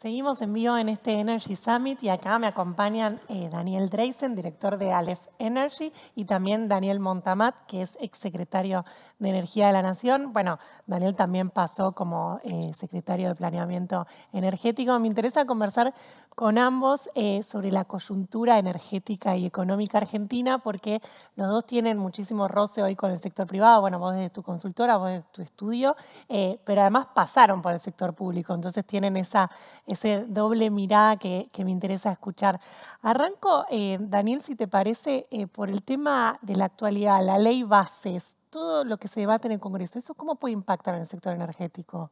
Seguimos en vivo en este Energy Summit y acá me acompañan Daniel Dreisen, director de Aleph Energy, y también Daniel Montamat, que es exsecretario de Energía de la Nación. Bueno, Daniel también pasó como secretario de Planeamiento Energético. Me interesa conversar con ambos sobre la coyuntura energética y económica argentina, porque los dos tienen muchísimo roce hoy con el sector privado. Bueno, vos desde tu consultora, vos desde tu estudio, pero además pasaron por el sector público, entonces tienen ese doble mirada que me interesa escuchar. Arranco, Daniel, si te parece, por el tema de la actualidad, la ley bases, todo lo que se debate en el Congreso, ¿eso cómo puede impactar en el sector energético?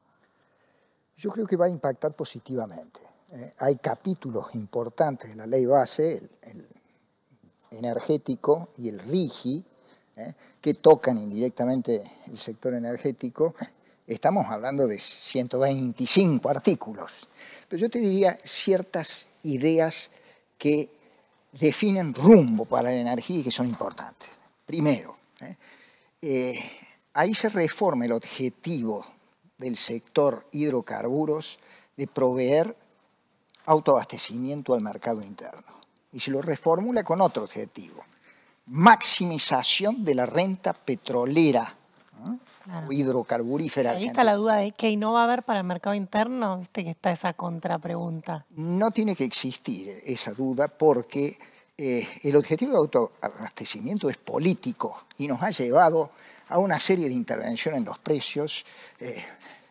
Yo creo que va a impactar positivamente. Hay capítulos importantes de la ley base, el energético y el RIGI, que tocan indirectamente el sector energético. Estamos hablando de 125 artículos. Pero yo te diría ciertas ideas que definen rumbo para la energía y que son importantes. Primero, ahí se reforma el objetivo del sector hidrocarburos de proveer autoabastecimiento al mercado interno. Y se lo reformula con otro objetivo: maximización de la renta petrolera, claro, o hidrocarburífera. Ahí está la duda de qué no va a haber para el mercado interno, viste que está esa contrapregunta. No tiene que existir esa duda porque el objetivo de autoabastecimiento es político y nos ha llevado a una serie de intervenciones en los precios,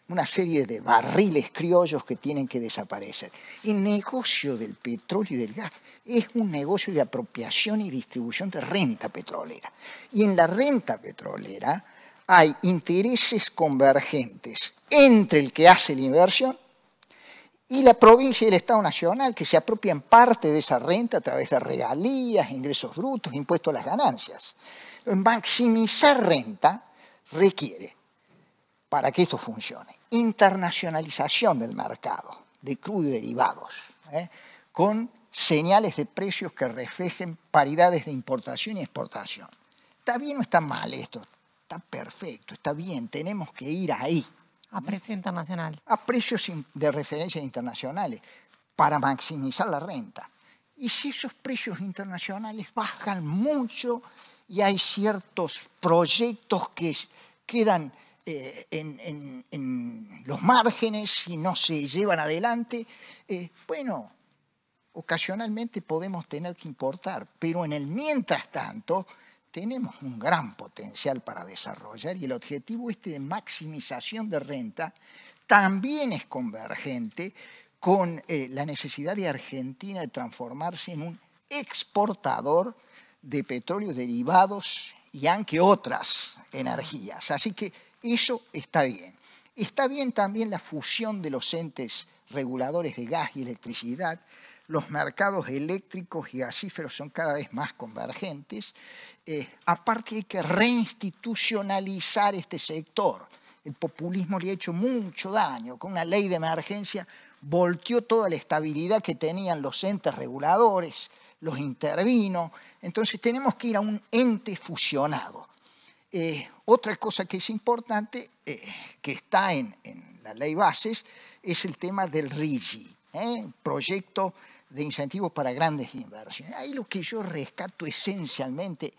una serie de barriles criollos que tienen que desaparecer. El negocio del petróleo y del gas es un negocio de apropiación y distribución de renta petrolera. Y en la renta petrolera hay intereses convergentes entre el que hace la inversión y la provincia y el Estado Nacional, que se apropian parte de esa renta a través de regalías, ingresos brutos, impuestos a las ganancias. Maximizar renta requiere, para que esto funcione, internacionalización del mercado de crudo y derivados, con señales de precios que reflejen paridades de importación y exportación. ¿Está bien o está mal esto? Está perfecto, está bien, tenemos que ir ahí. A precio internacional. A precios de referencia internacionales, para maximizar la renta. Y si esos precios internacionales bajan mucho y hay ciertos proyectos que quedan en los márgenes y no se llevan adelante, bueno, ocasionalmente podemos tener que importar, pero en el mientras tanto tenemos un gran potencial para desarrollar y el objetivo de maximización de renta también es convergente con la necesidad de Argentina de transformarse en un exportador de petróleo, derivados y aunque otras energías. Así que eso está bien. Está bien también la fusión de los entes reguladores de gas y electricidad. Los mercados eléctricos y gasíferos son cada vez más convergentes. Aparte hay que reinstitucionalizar este sector. El populismo le ha hecho mucho daño. Con una ley de emergencia volteó toda la estabilidad que tenían los entes reguladores, los intervino. Entonces tenemos que ir a un ente fusionado. Otra cosa que es importante, que está en la ley bases, es el tema del RIGI, proyecto de incentivos para grandes inversiones. Ahí lo que yo rescato esencialmente,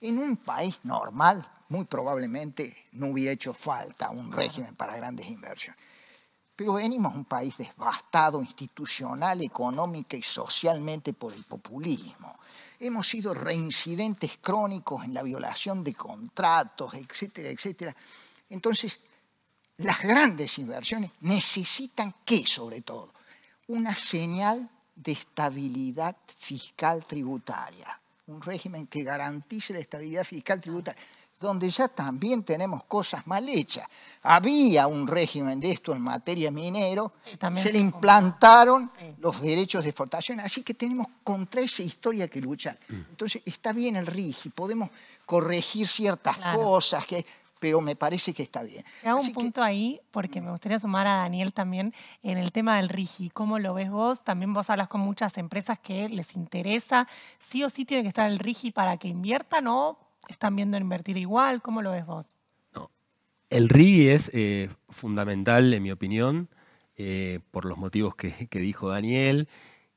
en un país normal, muy probablemente no hubiera hecho falta un régimen para grandes inversiones. Pero venimos a un país devastado institucional, económica y socialmente por el populismo. Hemos sido reincidentes crónicos en la violación de contratos, etcétera, etcétera. Entonces, las grandes inversiones necesitan, ¿qué sobre todo? Una señal de estabilidad fiscal tributaria, un régimen que garantice la estabilidad fiscal tributaria, donde ya también tenemos cosas mal hechas. Había un régimen de esto en materia minero, se le implantaron los derechos de exportación, así que tenemos contra esa historia que luchar. Entonces está bien el RIGI, podemos corregir ciertas cosas, pero me parece que está bien. Te hago un punto ahí, porque me gustaría sumar a Daniel también en el tema del RIGI. ¿Cómo lo ves vos? También vos hablas con muchas empresas que les interesa. ¿Sí o sí tiene que estar el RIGI para que inviertan o están viendo invertir igual? ¿Cómo lo ves vos? No. El RIGI es fundamental, en mi opinión, por los motivos que dijo Daniel,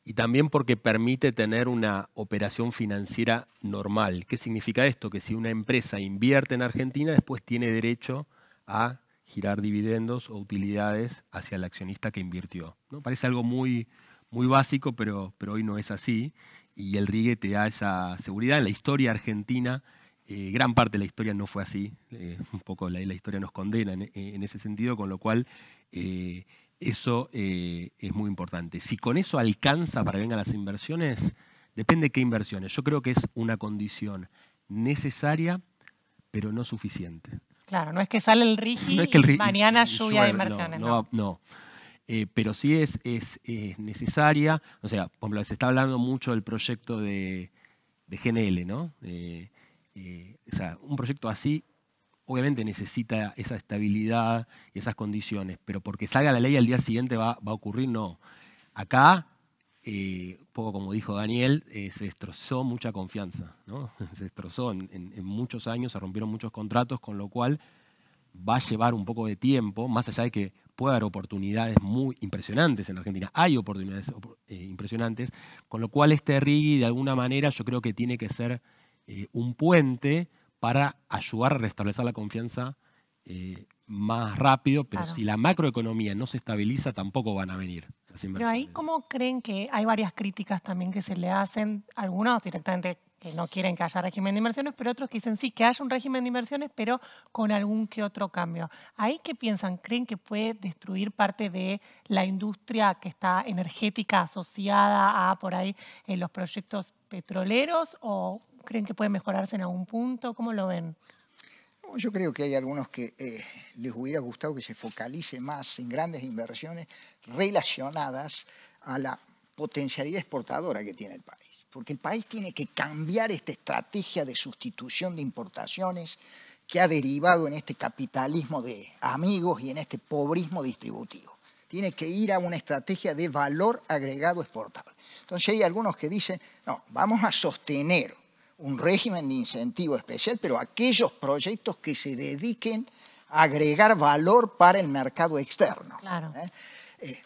y también porque permite tener una operación financiera normal. ¿Qué significa esto? Que si una empresa invierte en Argentina, después tiene derecho a girar dividendos o utilidades hacia el accionista que invirtió, ¿no? Parece algo muy, muy básico, pero hoy no es así. Y el RIGE te da esa seguridad. En la historia argentina, gran parte de la historia no fue así. Un poco la historia nos condena en ese sentido, con lo cual eso es muy importante. Si con eso alcanza para que vengan las inversiones, depende de qué inversiones. Yo creo que es una condición necesaria, pero no suficiente. Claro, no es que sale el RIGI No es que el y mañana lluvia de inversiones. No. Pero sí es necesaria. O sea, por ejemplo, se está hablando mucho del proyecto de GNL, ¿no? O sea, un proyecto así obviamente necesita esa estabilidad y esas condiciones, pero porque salga la ley al día siguiente va a ocurrir, no. Acá, un poco como dijo Daniel, se destrozó mucha confianza, ¿no? Se destrozó en muchos años, se rompieron muchos contratos, con lo cual va a llevar un poco de tiempo, más allá de que puede haber oportunidades muy impresionantes en Argentina. Hay oportunidades impresionantes, con lo cual este RIGI de alguna manera yo creo que tiene que ser un puente para ayudar a restablecer la confianza más rápido, pero Claro. si la macroeconomía no se estabiliza, tampoco van a venir las inversiones. Pero ahí, ¿cómo creen que hay varias críticas también que se le hacen? Algunos directamente que no quieren que haya régimen de inversiones, pero otros que dicen sí, que haya un régimen de inversiones, pero con algún que otro cambio. ¿Ahí qué piensan? ¿Creen que puede destruir parte de la industria que está energética asociada a por ahí los proyectos petroleros? ¿O creen que puede mejorarse en algún punto? ¿Cómo lo ven? Yo creo que hay algunos que les hubiera gustado que se focalice más en grandes inversiones relacionadas a la potencialidad exportadora que tiene el país. Porque el país tiene que cambiar esta estrategia de sustitución de importaciones que ha derivado en este capitalismo de amigos y en este pobrismo distributivo. Tiene que ir a una estrategia de valor agregado exportable. Entonces hay algunos que dicen, no, vamos a sostener un régimen de incentivo especial, pero aquellos proyectos que se dediquen a agregar valor para el mercado externo. Claro.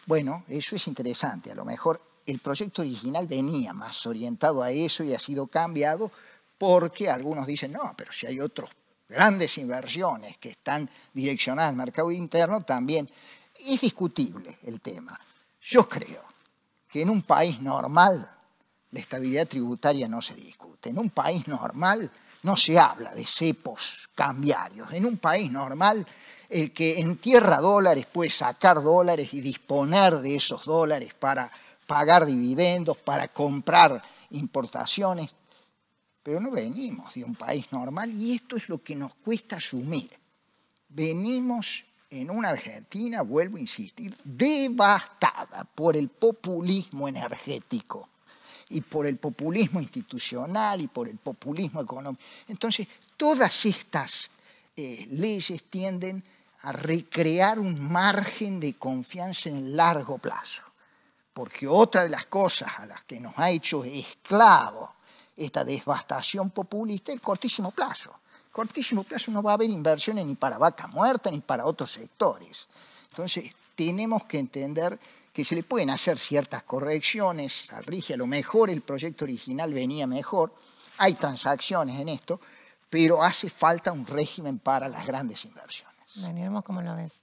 Bueno, eso es interesante. A lo mejor el proyecto original venía más orientado a eso y ha sido cambiado porque algunos dicen, no, pero si hay otras grandes inversiones que están direccionadas al mercado interno, también es discutible el tema. Yo creo que en un país normal la estabilidad tributaria no se discute. En un país normal no se habla de cepos cambiarios. En un país normal, el que entierra dólares puede sacar dólares y disponer de esos dólares para pagar dividendos, para comprar importaciones. Pero no venimos de un país normal y esto es lo que nos cuesta asumir. Venimos en una Argentina, vuelvo a insistir, devastada por el populismo energético y por el populismo institucional y por el populismo económico. Entonces, todas estas leyes tienden a recrear un margen de confianza en el largo plazo. Porque otra de las cosas a las que nos ha hecho esclavos esta devastación populista es el cortísimo plazo. Cortísimo plazo no va a haber inversiones ni para vaca muerta ni para otros sectores. Entonces, tenemos que entender que se le pueden hacer ciertas correcciones al RIGI. A lo mejor el proyecto original venía mejor, hay transacciones en esto, pero hace falta un régimen para las grandes inversiones. Daniel, ¿cómo lo ves?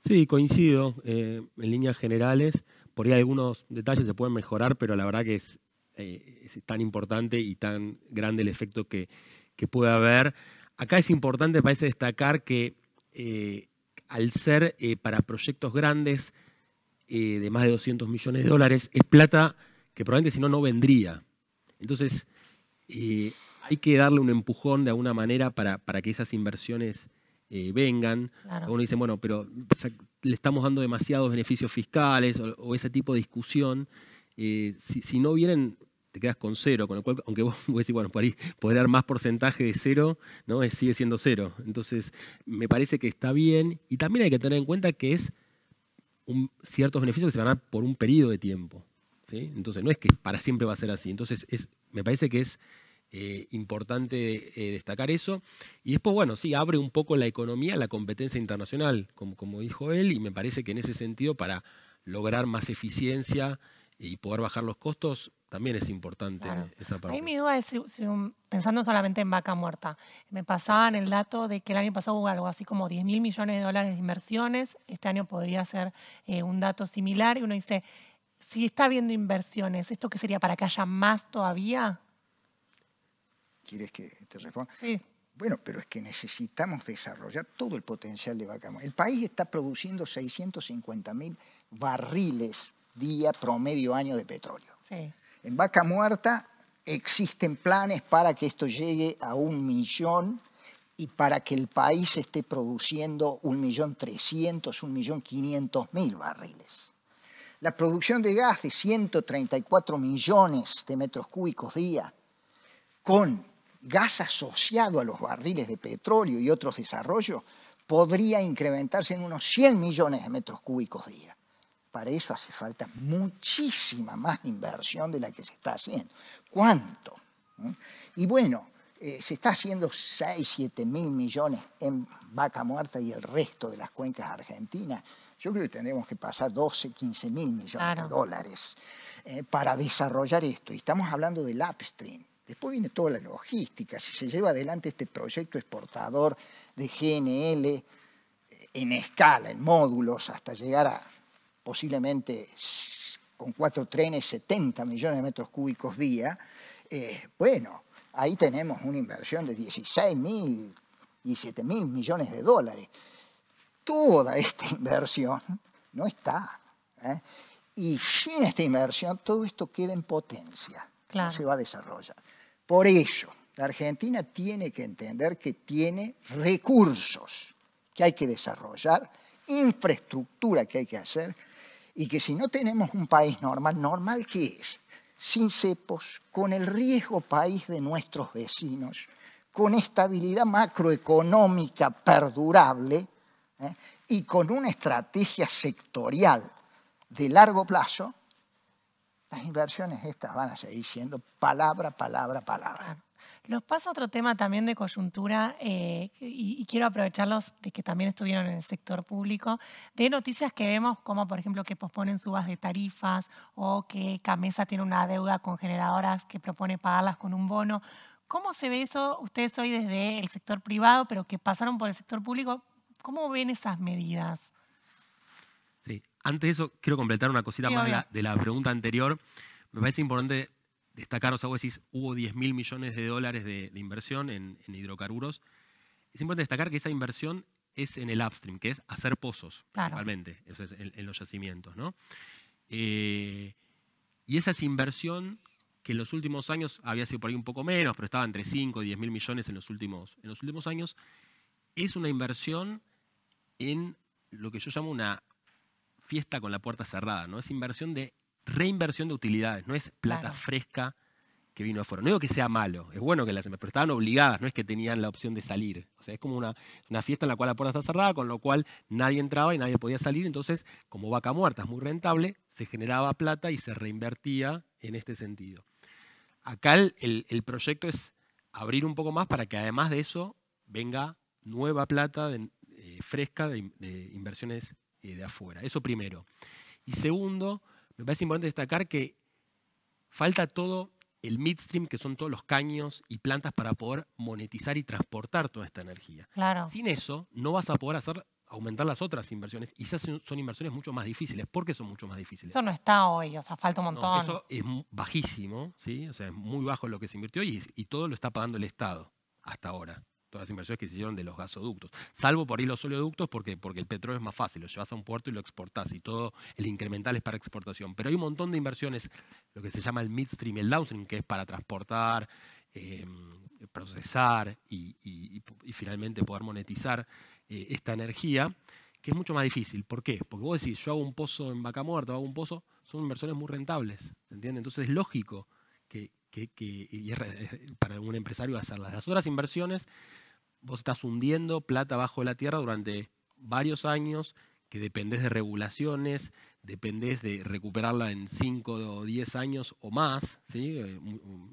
Sí, coincido en líneas generales. Por ahí algunos detalles se pueden mejorar, pero la verdad que es tan importante y tan grande el efecto que puede haber. Acá es importante, parece destacar que al ser para proyectos grandes de más de 200 millones de dólares, es plata que probablemente si no, no vendría. Entonces, hay que darle un empujón de alguna manera para que esas inversiones vengan. Claro. Uno dice, bueno, pero le estamos dando demasiados beneficios fiscales o ese tipo de discusión. Si no vienen, te quedas con cero, con lo cual, aunque vos decís, bueno, por ahí poder dar más porcentaje de cero, ¿no? Sigue siendo cero. Entonces, me parece que está bien. Y también hay que tener en cuenta que es ciertos beneficios que se van a dar por un periodo de tiempo, ¿sí? Entonces, no es que para siempre va a ser así. Entonces, me parece que es importante destacar eso. Y después, bueno, sí, abre un poco la economía a la competencia internacional, como dijo él, y me parece que en ese sentido, para lograr más eficiencia y poder bajar los costos, también es importante Claro. esa parte. Ahí mi duda es, pensando solamente en Vaca Muerta, me pasaban el dato de que el año pasado hubo algo así como 10.000 millones de dólares de inversiones, este año podría ser un dato similar, y uno dice, si está habiendo inversiones, ¿esto qué sería para que haya más todavía? ¿Quieres que te responda? Sí. Bueno, pero es que necesitamos desarrollar todo el potencial de Vaca Muerta. El país está produciendo 650.000 barriles día promedio año de petróleo. Sí. En Vaca Muerta existen planes para que esto llegue a 1 millón y para que el país esté produciendo 1.300.000, 1.500.000 barriles. La producción de gas de 134 millones de metros cúbicos día, con gas asociado a los barriles de petróleo y otros desarrollos, podría incrementarse en unos 100 millones de metros cúbicos día. Para eso hace falta muchísima más inversión de la que se está haciendo. ¿Cuánto? Y bueno, se está haciendo 6, 7 mil millones en Vaca Muerta y el resto de las cuencas argentinas. Yo creo que tendremos que pasar 12, 15 mil millones de dólares para desarrollar esto. Y estamos hablando del upstream. Después viene toda la logística. Si se lleva adelante este proyecto exportador de GNL en escala, en módulos, hasta llegar a posiblemente con 4 trenes 70 millones de metros cúbicos día, bueno, ahí tenemos una inversión de 16.000, 17.000 millones de dólares. Toda esta inversión no está. Y sin esta inversión todo esto queda en potencia. Claro. No se va a desarrollar. Por eso, la Argentina tiene que entender que tiene recursos que hay que desarrollar, infraestructura que hay que hacer, y que si no tenemos un país normal, ¿normal qué es? Sin cepos, con el riesgo país de nuestros vecinos, con estabilidad macroeconómica perdurable y con una estrategia sectorial de largo plazo, las inversiones estas van a seguir siendo palabra, palabra, palabra. Claro. Nos pasa otro tema también de coyuntura y quiero aprovecharlos de que también estuvieron en el sector público, de noticias que vemos como, por ejemplo, que posponen subas de tarifas o que Camesa tiene una deuda con generadoras que propone pagarlas con un bono. ¿Cómo se ve eso ustedes hoy desde el sector privado, pero que pasaron por el sector público? ¿Cómo ven esas medidas? Sí. Antes de eso, quiero completar una cosita más de la pregunta anterior. Me parece importante destacar, o sea, vos decís, hubo 10.000 millones de dólares de inversión en hidrocarburos. Es importante destacar que esa inversión es en el upstream, que es hacer pozos, principalmente, eso es en los yacimientos, ¿no? Y esa es inversión que en los últimos años había sido por ahí un poco menos, pero estaba entre 5 y 10.000 millones en los últimos años. Es una inversión en lo que yo llamo una fiesta con la puerta cerrada, ¿no? Es inversión de reinversión de utilidades, no es plata fresca que vino afuera. No digo que sea malo, es bueno que las empresas, pero estaban obligadas, no es que tenían la opción de salir. O sea, es como una fiesta en la cual la puerta está cerrada, con lo cual nadie entraba y nadie podía salir. Entonces, como Vaca Muerta es muy rentable, se generaba plata y se reinvertía en este sentido. Acá el proyecto es abrir un poco más para que además de eso venga nueva plata fresca de inversiones de afuera. Eso primero. Y segundo, me parece importante destacar que falta todo el midstream, que son todos los caños y plantas para poder monetizar y transportar toda esta energía. Claro. Sin eso no vas a poder aumentar las otras inversiones. Y esas son inversiones mucho más difíciles. ¿Por qué son mucho más difíciles? Eso no está hoy, o sea, falta un montón. No, eso es bajísimo, ¿sí? O sea, es muy bajo lo que se invirtió y todo lo está pagando el Estado hasta ahora. Todas las inversiones que se hicieron de los gasoductos. Salvo por ahí los oleoductos porque el petróleo es más fácil. Lo llevas a un puerto y lo exportás y todo el incremental es para exportación. Pero hay un montón de inversiones, lo que se llama el midstream y el downstream, que es para transportar, procesar y finalmente poder monetizar esta energía, que es mucho más difícil. ¿Por qué? Porque vos decís, yo hago un pozo en Vaca Muerta, hago un pozo, son inversiones muy rentables, ¿se entiende? Entonces es lógico que para un empresario hacerlas. Las otras inversiones, vos estás hundiendo plata bajo la tierra durante varios años, que dependés de regulaciones, dependés de recuperarla en 5 o 10 años o más, ¿sí?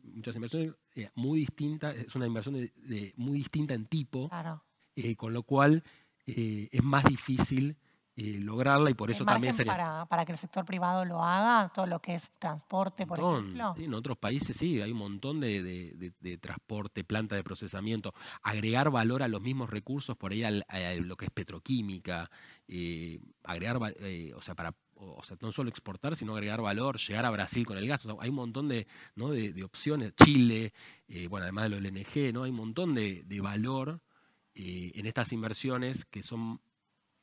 Muchas inversiones muy distintas, es una inversión muy distinta en tipo, claro. Con lo cual es más difícil lograrla, y por eso también sería... para que el sector privado lo haga, todo lo que es transporte, por ejemplo. Sí, en otros países sí, hay un montón de transporte, planta de procesamiento, agregar valor a los mismos recursos, por ahí a lo que es petroquímica, agregar, o sea, no solo exportar, sino agregar valor, llegar a Brasil con el gas. O sea, hay un montón de opciones, Chile, bueno, además de lo LNG, ¿no? Hay un montón de valor en estas inversiones que son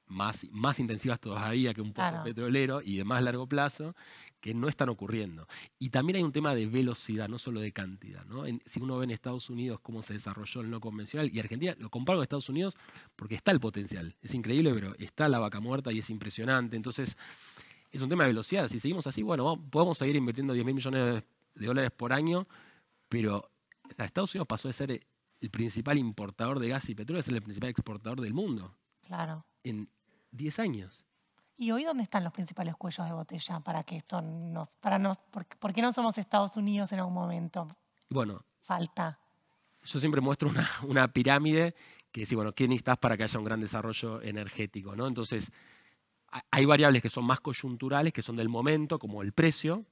más intensivas todavía que un pozo petrolero y de más largo plazo, que no están ocurriendo. Y también hay un tema de velocidad, no solo de cantidad, ¿no? Si uno ve en Estados Unidos cómo se desarrolló el no convencional, y Argentina, lo comparo con Estados Unidos porque está el potencial. Es increíble, pero está la vaca muerta y es impresionante. Entonces, es un tema de velocidad. Si seguimos así, bueno, podemos seguir invirtiendo 10.000 millones de dólares por año, pero o sea, Estados Unidos pasó de ser el principal importador de gas y petróleo a ser el principal exportador del mundo. Claro. En 10 años. ¿Y hoy dónde están los principales cuellos de botella para que esto ¿por qué no somos Estados Unidos en algún momento? Bueno, falta. Yo siempre muestro una pirámide que dice, bueno, ¿qué necesitas para que haya un gran desarrollo energético, ¿no? Entonces, hay variables que son más coyunturales, que son del momento, como el precio,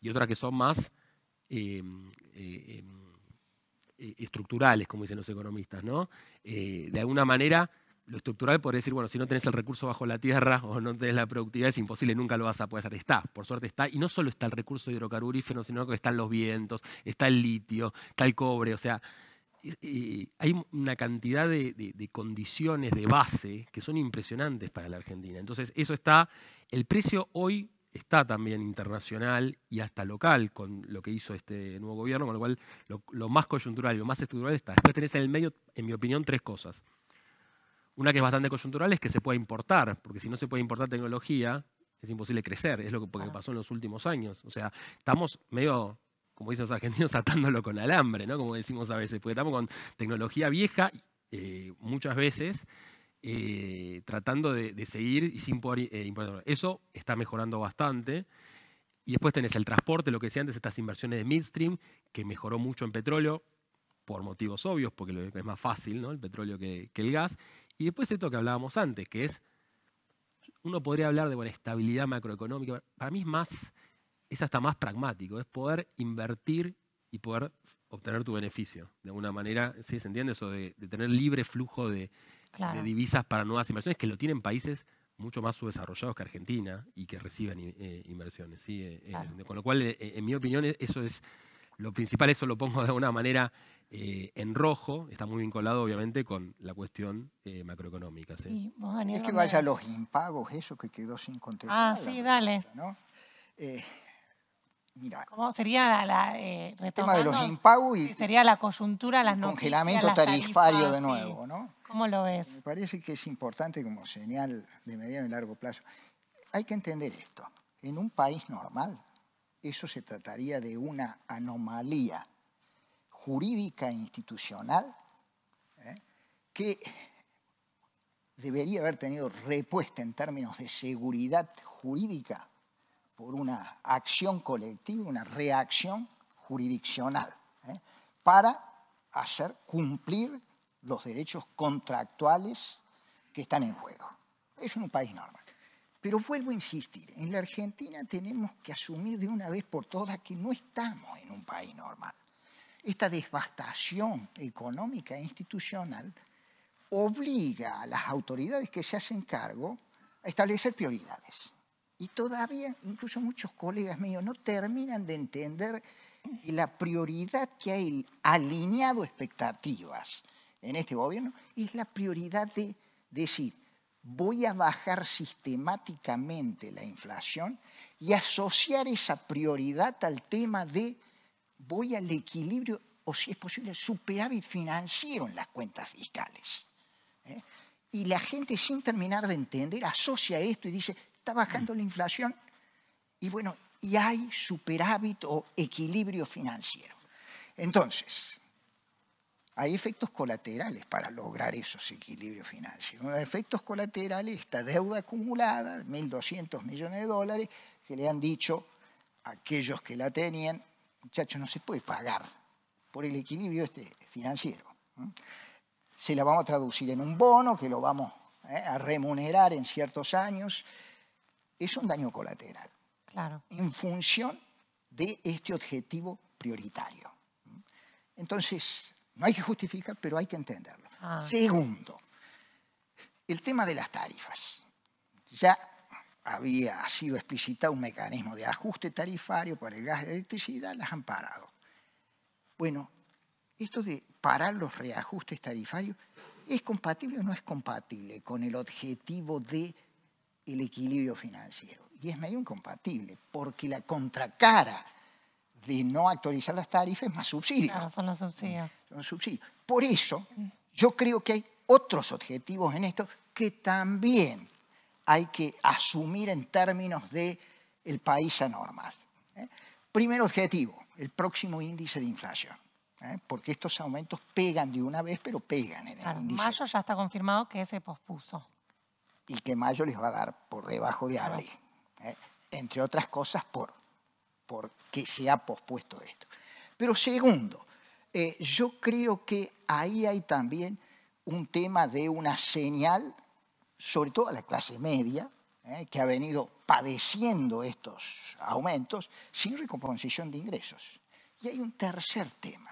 y otras que son más estructurales, como dicen los economistas, ¿no? De alguna manera, lo estructural podría decir, bueno, si no tenés el recurso bajo la tierra o no tenés la productividad, es imposible, nunca lo vas a poder hacer. Está, por suerte está. Y no solo está el recurso hidrocarburífero, sino que están los vientos, está el litio, está el cobre. O sea, hay una cantidad de condiciones de base que son impresionantes para la Argentina. Entonces, eso está. El precio hoy está también internacional y hasta local con lo que hizo este nuevo gobierno, con lo cual lo más coyuntural y lo más estructural está. Después tenés en el medio, en mi opinión, tres cosas. Una que es bastante coyuntural es que se puede importar, porque si no se puede importar tecnología, es imposible crecer, es lo que pasó en los últimos años. O sea, estamos medio, como dicen los argentinos, atándolo con alambre, ¿no? Como decimos a veces, porque estamos con tecnología vieja, muchas veces, tratando de seguir y sin poder importar. Eso está mejorando bastante. Y después tenés el transporte, lo que decía antes, estas inversiones de midstream, que mejoró mucho en petróleo, por motivos obvios, porque es más fácil, ¿no? El petróleo que el gas. Y después esto que hablábamos antes, que es, uno podría hablar de estabilidad macroeconómica, para mí es hasta más pragmático, es poder invertir y poder obtener tu beneficio. De alguna manera, ¿sí se entiende eso de tener libre flujo de divisas para nuevas inversiones, que lo tienen países mucho más subdesarrollados que Argentina y que reciben inversiones? ¿Sí? Con lo cual, en mi opinión, eso es lo principal, eso lo pongo de alguna manera en rojo, está muy vinculado obviamente con la cuestión macroeconómica. ¿Sí? ¿Vos, Daniel, es que vaya a los impagos, eso que quedó sin contestar. Sí, dale. ¿No? Mira, ¿cómo sería el tema de los impagos y sería la coyuntura, las noticias, congelamiento tarifario de nuevo, sí. ¿no? ¿Cómo lo ves? Me parece que es importante como señal de mediano y largo plazo. Hay que entender esto. En un país normal, eso se trataría de una anomalía jurídica e institucional que debería haber tenido respuesta en términos de seguridad jurídica por una acción colectiva, una reacción jurisdiccional, para hacer cumplir los derechos contractuales que están en juego. Es un país normal. Pero vuelvo a insistir, en la Argentina tenemos que asumir de una vez por todas que no estamos en un país normal. Esta devastación económica e institucional obliga a las autoridades que se hacen cargo a establecer prioridades. Y todavía, incluso muchos colegas míos no terminan de entender que la prioridad que hay alineado expectativas en este gobierno es la prioridad de decir, voy a bajar sistemáticamente la inflación y asociar esa prioridad al tema de voy al equilibrio o, si es posible, superávit financiero en las cuentas fiscales. Y la gente, sin terminar de entender, asocia esto y dice, está bajando la inflación y bueno, y hay superávit o equilibrio financiero. Entonces, hay efectos colaterales para lograr esos equilibrios financieros. Los efectos colaterales, esta deuda acumulada, 1.200 millones de dólares, que le han dicho a aquellos que la tenían, muchachos, no se puede pagar por el equilibrio financiero. Se la vamos a traducir en un bono que lo vamos a remunerar en ciertos años, es un daño colateral. Claro. En función de este objetivo prioritario. Entonces, no hay que justificar, pero hay que entenderlo. Segundo, el tema de las tarifas. Ya había sido explicitado un mecanismo de ajuste tarifario para el gas y la electricidad, las han parado. Bueno, esto de parar los reajustes tarifarios, ¿es compatible o no es compatible con el objetivo del equilibrio financiero? Y es medio incompatible, porque la contracara de no actualizar las tarifas es más subsidios. Claro, son los subsidios. Son subsidios. Por eso, yo creo que hay otros objetivos en esto que también hay que asumir en términos del país anormal. Primer objetivo, el próximo índice de inflación. Porque estos aumentos pegan de una vez, pero pegan en el índice. Mayo ya está confirmado que se pospuso. Y que mayo les va a dar por debajo de abril. Entre otras cosas, porque se ha pospuesto esto. Pero segundo, yo creo que ahí hay también un tema de una señal, sobre todo a la clase media, que ha venido padeciendo estos aumentos sin recomposición de ingresos. Y hay un tercer tema.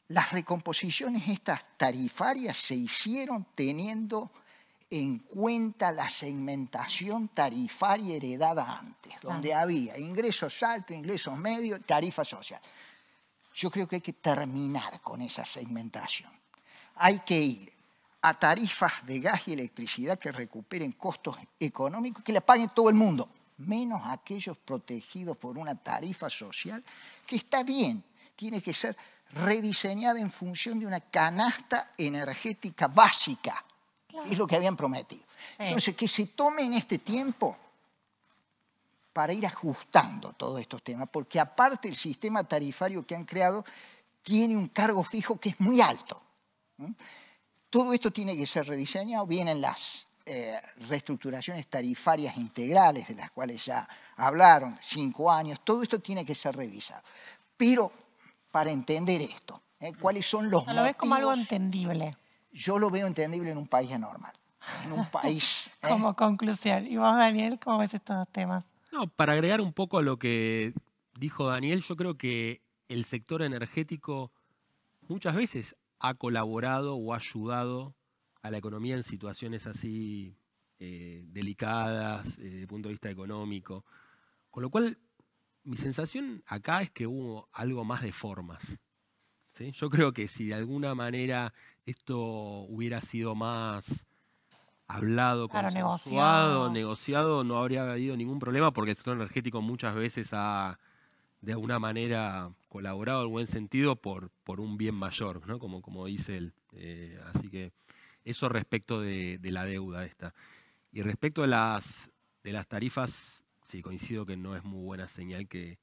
Las recomposiciones estas tarifarias se hicieron teniendo en cuenta la segmentación tarifaria heredada antes, donde había ingresos altos, ingresos medios, tarifa social. Yo creo que hay que terminar con esa segmentación. Hay que ir a tarifas de gas y electricidad que recuperen costos económicos, que la paguen todo el mundo, menos aquellos protegidos por una tarifa social, que está bien, tiene que ser rediseñada en función de una canasta energética básica. Claro. Es lo que habían prometido. Sí. Entonces, que se tomen este tiempo para ir ajustando todos estos temas, porque aparte el sistema tarifario que han creado tiene un cargo fijo que es muy alto. Todo esto tiene que ser rediseñado. Vienen las reestructuraciones tarifarias integrales, de las cuales ya hablaron, 5 años. Todo esto tiene que ser revisado. Pero para entender esto, ¿cuáles son los motivos? ¿Lo ves como algo entendible? Yo lo veo entendible en un país anormal. En un país... Como conclusión. ¿Y vos, Daniel, cómo ves estos dos temas? No, para agregar un poco a lo que dijo Daniel, yo creo que el sector energético muchas veces ha colaborado o ha ayudado a la economía en situaciones así delicadas desde el punto de vista económico. Con lo cual, mi sensación acá es que hubo algo más de formas. ¿Sí? Yo creo que si de alguna manera esto hubiera sido más hablado, consensuado, negociado, no habría habido ningún problema, porque el sector energético muchas veces ha, de alguna manera, colaborado en buen sentido por un bien mayor, ¿no? Como dice él. Así que eso respecto de la deuda esta. Y respecto de las tarifas, sí, coincido que no es muy buena señal que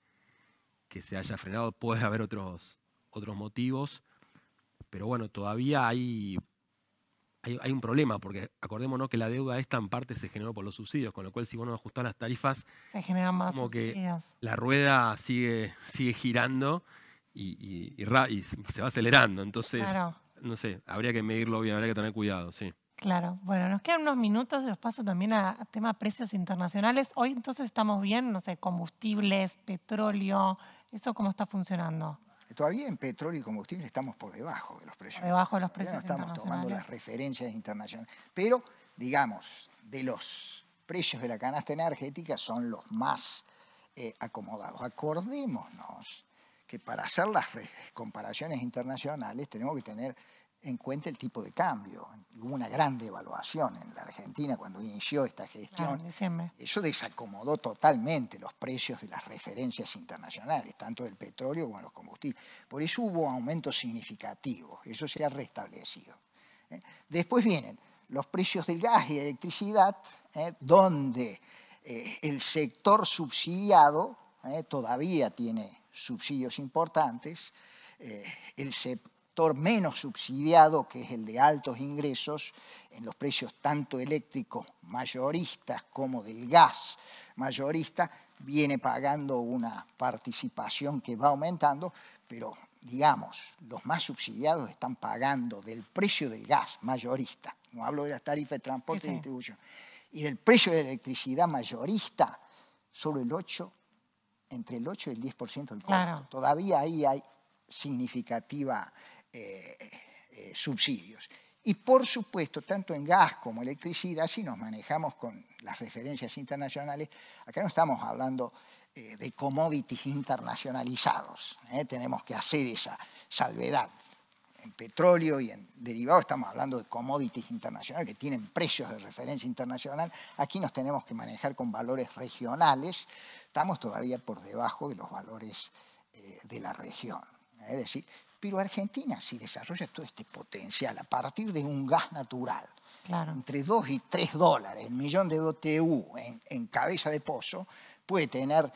se haya frenado. Puede haber otros motivos, pero bueno, todavía hay un problema, porque acordémonos que la deuda esta en parte se generó por los subsidios, con lo cual si vos no ajustás las tarifas, se generan más como subsidios. Que la rueda sigue girando y se va acelerando. Entonces, claro, no sé, habría que medirlo bien, habría que tener cuidado, sí. Claro, bueno, nos quedan unos minutos, los paso también a tema precios internacionales. Hoy entonces estamos bien, no sé, combustibles, petróleo, ¿eso cómo está funcionando? Todavía en petróleo y combustible estamos por debajo de los precios. Por debajo de los precios internacionales. No estamos tomando las referencias internacionales. Pero, digamos, de los precios de la canasta energética son los más acomodados. Acordémonos que para hacer las comparaciones internacionales tenemos que tener en cuenta el tipo de cambio. Hubo una gran devaluación en la Argentina cuando inició esta gestión. Eso desacomodó totalmente los precios de las referencias internacionales, tanto del petróleo como de los combustibles. Por eso hubo aumentos significativos, eso se ha restablecido. Después vienen los precios del gas y de electricidad, donde el sector subsidiado todavía tiene subsidios importantes, el sector menos subsidiado, que es el de altos ingresos, en los precios tanto eléctricos mayoristas como del gas mayorista, viene pagando una participación que va aumentando, pero digamos, los más subsidiados están pagando del precio del gas mayorista no hablo de las tarifas de transporte Sí, y sí. distribución, y del precio de la electricidad mayorista, solo entre el 8 y el 10% del costo. Claro. Todavía ahí hay significativa subsidios. Y por supuesto, tanto en gas como electricidad, si nos manejamos con las referencias internacionales, acá no estamos hablando de commodities internacionalizados. Tenemos que hacer esa salvedad. En petróleo y en derivados estamos hablando de commodities internacionales que tienen precios de referencia internacional. Aquí nos tenemos que manejar con valores regionales. Estamos todavía por debajo de los valores de la región. Es decir, pero Argentina, si desarrolla todo este potencial a partir de un gas natural, Claro. entre 2 y 3 dólares, el millón de BTU en cabeza de pozo, puede tener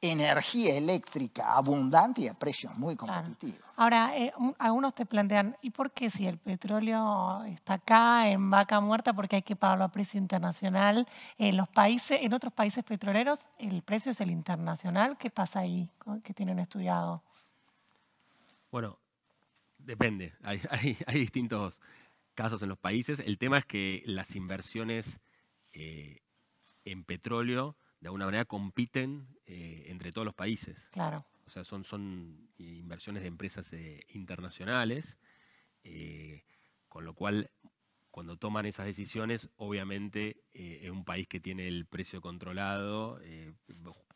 energía eléctrica abundante y a precios muy competitivos. Claro. Ahora, algunos te plantean, ¿y por qué si el petróleo está acá en vaca muerta, porque hay que pagarlo a precio internacional? En otros países petroleros, el precio es el internacional. ¿Qué pasa ahí? ¿Qué tienen estudiado? Bueno, depende. Hay distintos casos en los países. El tema es que las inversiones en petróleo de alguna manera compiten entre todos los países. Claro. O sea, son inversiones de empresas internacionales, con lo cual cuando toman esas decisiones, obviamente en un país que tiene el precio controlado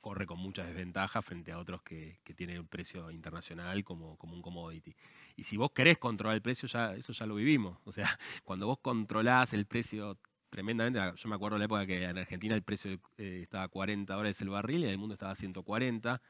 corre con muchas desventajas frente a otros que tienen un precio internacional como un commodity. Y si vos querés controlar el precio, eso ya lo vivimos. O sea, cuando vos controlás el precio tremendamente, yo me acuerdo de la época que en Argentina el precio estaba a 40 dólares el barril y en el mundo estaba a 140.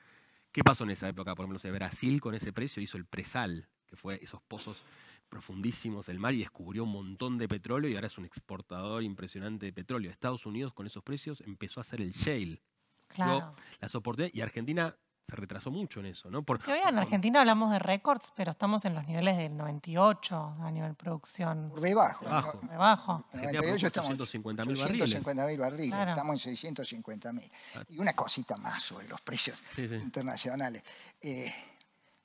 ¿Qué pasó en esa época? Por ejemplo, Brasil con ese precio hizo el presal, que fue esos pozos profundísimos del mar y descubrió un montón de petróleo y ahora es un exportador impresionante de petróleo. Estados Unidos con esos precios empezó a hacer el shale. Claro. Las oportunidades, y Argentina se retrasó mucho en eso, ¿no? Que hoy en Argentina hablamos de récords, pero estamos en los niveles del 98 a nivel producción. Por debajo. Debajo. Debajo. En Argentina 98 produjo estamos 850.000 barriles. 850.000 barriles, Claro. estamos en 650.000. Y una cosita más sobre los precios internacionales.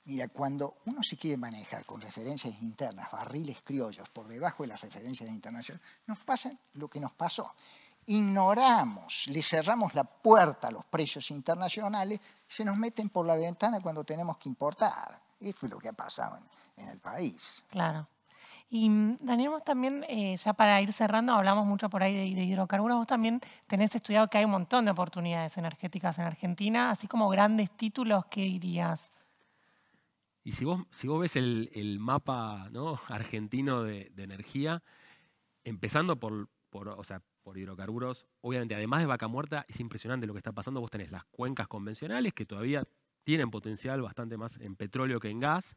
Mira, cuando uno se quiere manejar con referencias internas, barriles criollos por debajo de las referencias internacionales, nos pasa lo que nos pasó. Ignoramos, le cerramos la puerta a los precios internacionales, se nos meten por la ventana cuando tenemos que importar. Esto es lo que ha pasado en el país. Claro. Y Daniel, vos también, ya para ir cerrando, hablamos mucho por ahí de hidrocarburos. Vos también tenés estudiado que hay un montón de oportunidades energéticas en Argentina, así como grandes títulos, ¿qué dirías? Y si vos ves el mapa, ¿no?, argentino de energía, empezando por hidrocarburos, obviamente, además de Vaca Muerta, es impresionante lo que está pasando. Vos tenés las cuencas convencionales que todavía tienen potencial bastante más en petróleo que en gas.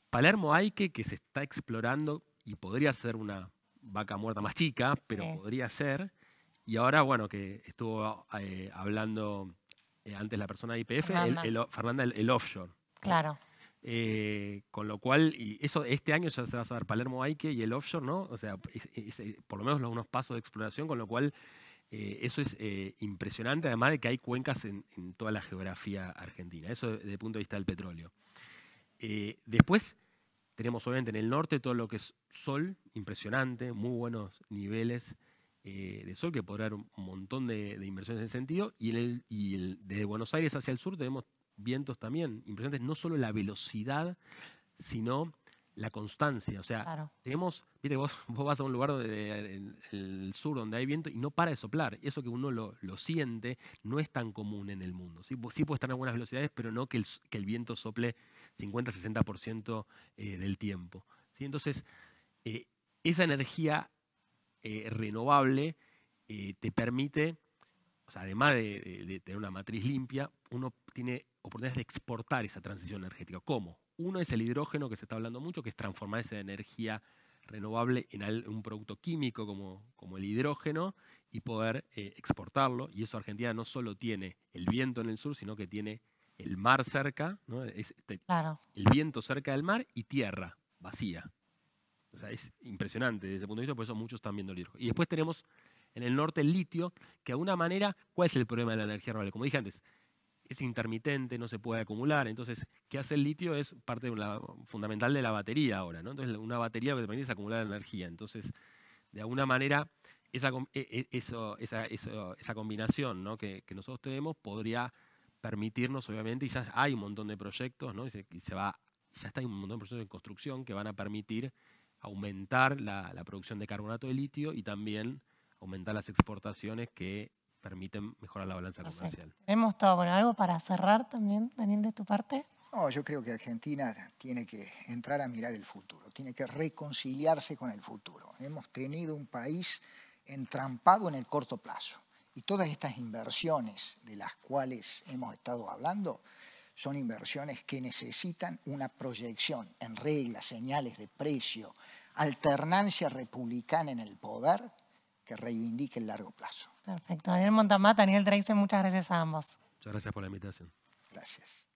Palermo Aike, que se está explorando y podría ser una Vaca Muerta más chica, pero podría ser. Y ahora, bueno, que estuvo hablando antes la persona de YPF, Fernanda, el offshore. Claro. Con lo cual, y eso este año ya se va a saber Palermo Aike y el offshore, ¿no? O sea, por lo menos unos pasos de exploración, con lo cual eso es impresionante, además de que hay cuencas en toda la geografía argentina. Eso desde el punto de vista del petróleo. Después tenemos obviamente en el norte todo lo que es sol, impresionante, muy buenos niveles de sol, que podrá dar un montón de inversiones en ese sentido. Y desde Buenos Aires hacia el sur tenemos vientos también impresionantes, no solo la velocidad, sino la constancia. O sea, tenemos, viste, vos vas a un lugar en el sur donde hay viento y no para de soplar. Eso que uno lo siente no es tan común en el mundo. Sí puede estar a buenas velocidades, pero no que el viento sople 50-60% del tiempo. ¿Sí? Entonces, esa energía renovable te permite, o sea, además de tener una matriz limpia, uno tiene oportunidades de exportar esa transición energética. ¿Cómo? Uno es el hidrógeno, que se está hablando mucho, que es transformar esa energía renovable en un producto químico como el hidrógeno y poder exportarlo. Y eso Argentina no solo tiene el viento en el sur, sino que tiene el mar cerca, ¿no? El viento cerca del mar y tierra vacía. O sea, es impresionante desde ese punto de vista, por eso muchos están viendo el hidrógeno. Y después tenemos en el norte el litio, que de alguna manera, ¿cuál es el problema de la energía renovable? Como dije antes, es intermitente, no se puede acumular. Entonces, ¿qué hace el litio? Es parte fundamental de la batería ahora, ¿no? Entonces, una batería lo que te permite es acumular energía. Entonces, de alguna manera, esa combinación, ¿no? que nosotros tenemos podría permitirnos, obviamente, y ya hay un montón de proyectos, ¿no? ya está un montón de proyectos en construcción que van a permitir aumentar la producción de carbonato de litio y también aumentar las exportaciones que permiten mejorar la balanza comercial. Tenemos todo. Bueno, ¿algo para cerrar también, Daniel, de tu parte? No, yo creo que Argentina tiene que entrar a mirar el futuro, tiene que reconciliarse con el futuro. Hemos tenido un país entrampado en el corto plazo y todas estas inversiones de las cuales hemos estado hablando son inversiones que necesitan una proyección en reglas, señales de precio, alternancia republicana en el poder que reivindique el largo plazo. Perfecto. Daniel Montamat, Daniel Dreisen, muchas gracias a ambos. Muchas gracias por la invitación. Gracias.